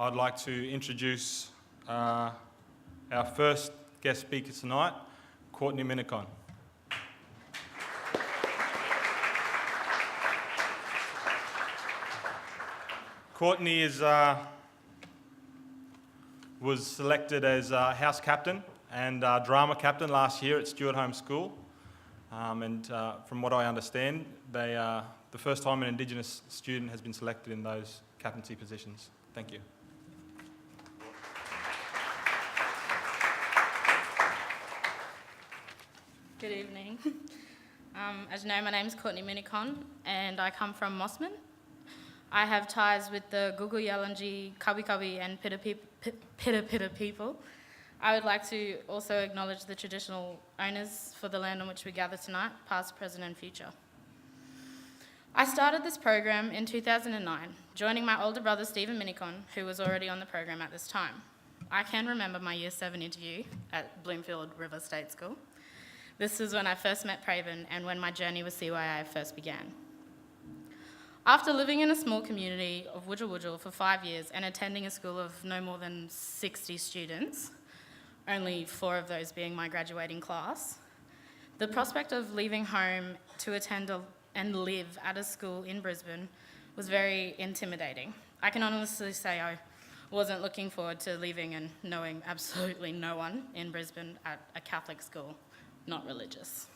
I'd like to introduce our first guest speaker tonight, Courtney Minniecon. Courtney was selected as house captain and drama captain last year at Stuart Home School. From what I understand, the first time an Indigenous student has been selected in those captaincy positions. Thank you. Good evening. As you know, my name is Courtney Minniecon and I come from Mossman. I have ties with the Gugu Yalanji, Kabi Kabi and Pita people. I would like to also acknowledge the traditional owners for the land on which we gather tonight, past, present and future. I started this program in 2009, joining my older brother Stephen Minniecon, who was already on the program at this time. I can remember my Year 7 interview at Bloomfield River State School. This was when I first met Praven and when my journey with CYI first began. After living in a small community of Wujal for 5 years and attending a school of no more than 60 students, only 4 of those being my graduating class, the prospect of leaving home to attend and live at a school in Brisbane was very intimidating. I can honestly say I wasn't looking forward to leaving and knowing absolutely no one in Brisbane at a Catholic school, not religious.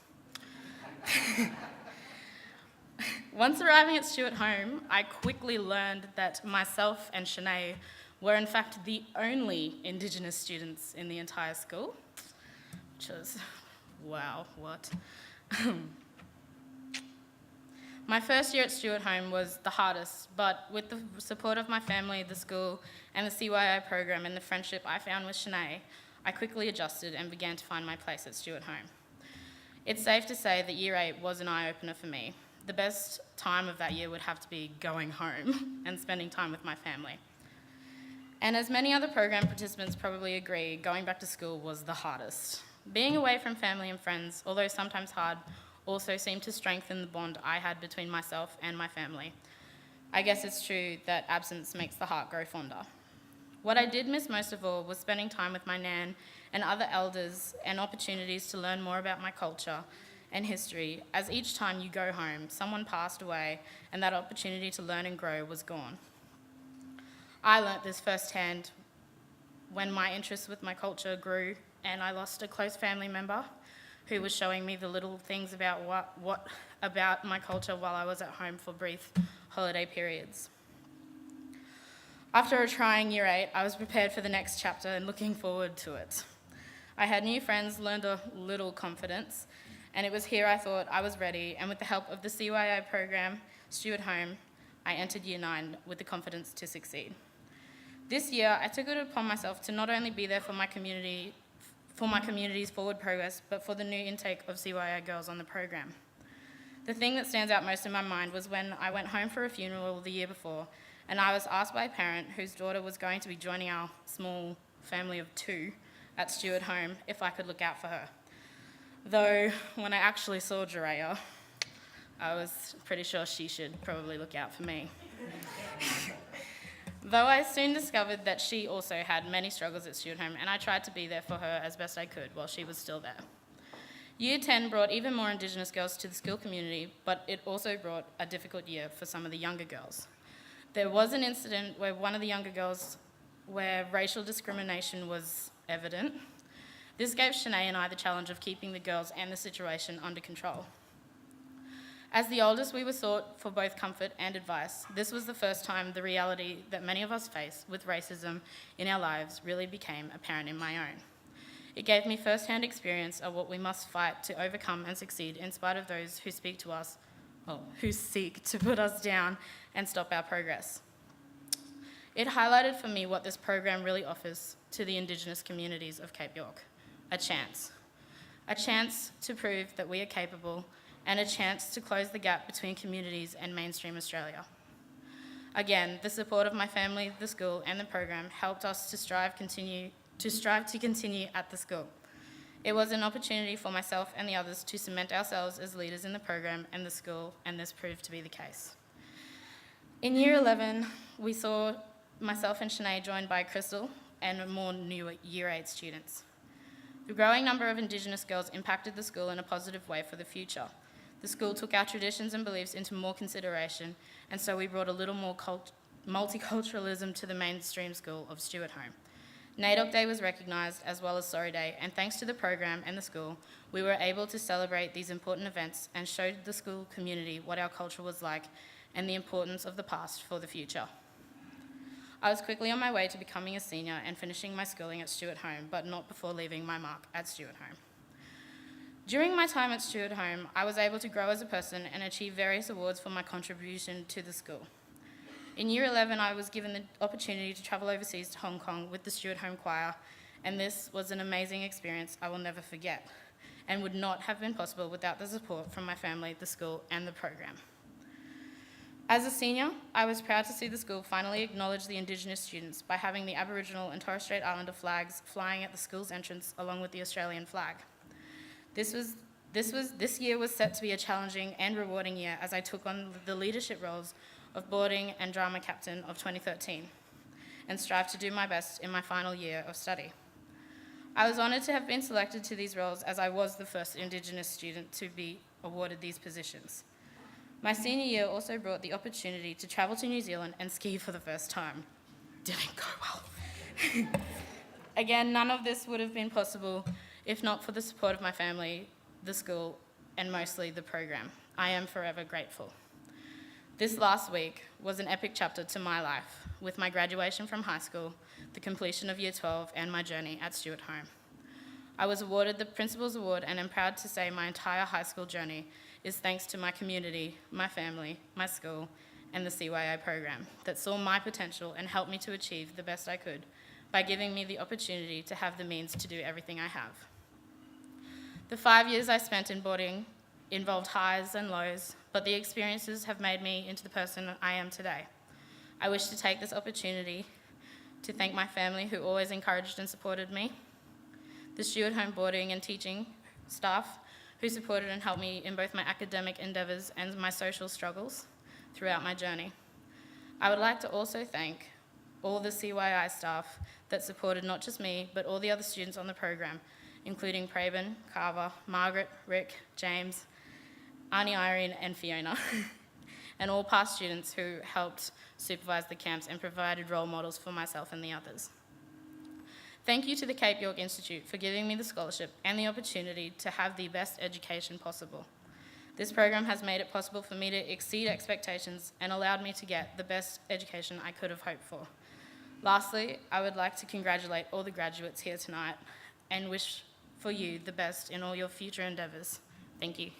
Once arriving at Stuart Home, I quickly learned that myself and Shanae were in fact the only Indigenous students in the entire school, which was, wow, what? My first year at Stuart Home was the hardest, but with the support of my family, the school, and the CYI program and the friendship I found with Shanae, I quickly adjusted and began to find my place at Stuart Home. It's safe to say that Year 8 was an eye-opener for me. The best time of that year would have to be going home and spending time with my family. And as many other program participants probably agree, going back to school was the hardest. Being away from family and friends, although sometimes hard, also seemed to strengthen the bond I had between myself and my family. I guess it's true that absence makes the heart grow fonder. What I did miss most of all was spending time with my nan and other elders and opportunities to learn more about my culture and history, as each time you go home, someone passed away and that opportunity to learn and grow was gone. I learnt this firsthand when my interest with my culture grew and I lost a close family member who was showing me the little things about what about my culture while I was at home for brief holiday periods. After a trying Year 8, I was prepared for the next chapter and looking forward to it. I had new friends, learned a little confidence, and it was here I thought I was ready, and with the help of the CYI program, Stuart Home, I entered Year 9 with the confidence to succeed. This year, I took it upon myself to not only be there for my community's forward progress, but for the new intake of CYI girls on the program. The thing that stands out most in my mind was when I went home for a funeral the year before, and I was asked by a parent whose daughter was going to be joining our small family of 2 at Stuart Home if I could look out for her. Though, when I actually saw Jereya, I was pretty sure she should probably look out for me. Though I soon discovered that she also had many struggles at Stuart Home, and I tried to be there for her as best I could while she was still there. Year 10 brought even more Indigenous girls to the school community, but it also brought a difficult year for some of the younger girls. There was an incident where one of the younger girls, where racial discrimination was evident. This gave Shanae and I the challenge of keeping the girls and the situation under control. As the oldest, we were sought for both comfort and advice. This was the first time the reality that many of us face with racism in our lives really became apparent in my own. It gave me first-hand experience of what we must fight to overcome and succeed in spite of those who speak to us, who seek to put us down and stop our progress. It highlighted for me what this program really offers to the Indigenous communities of Cape York. A chance to prove that we are capable, and a chance to close the gap between communities and mainstream Australia. Again, the support of my family, the school, and the program helped us to strive to continue at the school. It was an opportunity for myself and the others to cement ourselves as leaders in the program and the school, and this proved to be the case. In Year 11, we saw myself and Shanae joined by Crystal and more new Year 8 students. The growing number of Indigenous girls impacted the school in a positive way for the future. The school took our traditions and beliefs into more consideration, and so we brought a little more multiculturalism to the mainstream school of Stuart Home. NAIDOC Day was recognised, as well as Sorry Day, and thanks to the program and the school, we were able to celebrate these important events and showed the school community what our culture was like and the importance of the past for the future. I was quickly on my way to becoming a senior and finishing my schooling at Stuart Home, but not before leaving my mark at Stuart Home. During my time at Stuart Home, I was able to grow as a person and achieve various awards for my contribution to the school. In Year 11, I was given the opportunity to travel overseas to Hong Kong with the Stuart Home Choir, and this was an amazing experience I will never forget, and would not have been possible without the support from my family, the school, and the program. As a senior, I was proud to see the school finally acknowledge the Indigenous students by having the Aboriginal and Torres Strait Islander flags flying at the school's entrance along with the Australian flag. This year was set to be a challenging and rewarding year as I took on the leadership roles of boarding and drama captain of 2013 and strive to do my best in my final year of study. I was honoured to have been selected to these roles as I was the first Indigenous student to be awarded these positions. My senior year also brought the opportunity to travel to New Zealand and ski for the first time. Didn't go well. Again, none of this would have been possible if not for the support of my family, the school, and mostly the program. I am forever grateful. This last week was an epic chapter to my life, with my graduation from high school, the completion of Year 12, and my journey at Stuart Home. I was awarded the Principal's Award and am proud to say my entire high school journey is thanks to my community, my family, my school, and the CYI program that saw my potential and helped me to achieve the best I could by giving me the opportunity to have the means to do everything I have. The 5 years I spent in boarding involved highs and lows, but the experiences have made me into the person I am today. I wish to take this opportunity to thank my family who always encouraged and supported me, the Stuart Home boarding and teaching staff who supported and helped me in both my academic endeavours and my social struggles throughout my journey. I would like to also thank all the CYI staff that supported not just me, but all the other students on the program, including Prabin, Carver, Margaret, Rick, James, Arnie, Irene, and Fiona, and all past students who helped supervise the camps and provided role models for myself and the others. Thank you to the Cape York Institute for giving me the scholarship and the opportunity to have the best education possible. This program has made it possible for me to exceed expectations and allowed me to get the best education I could have hoped for. Lastly, I would like to congratulate all the graduates here tonight and wish for you the best in all your future endeavours. Thank you.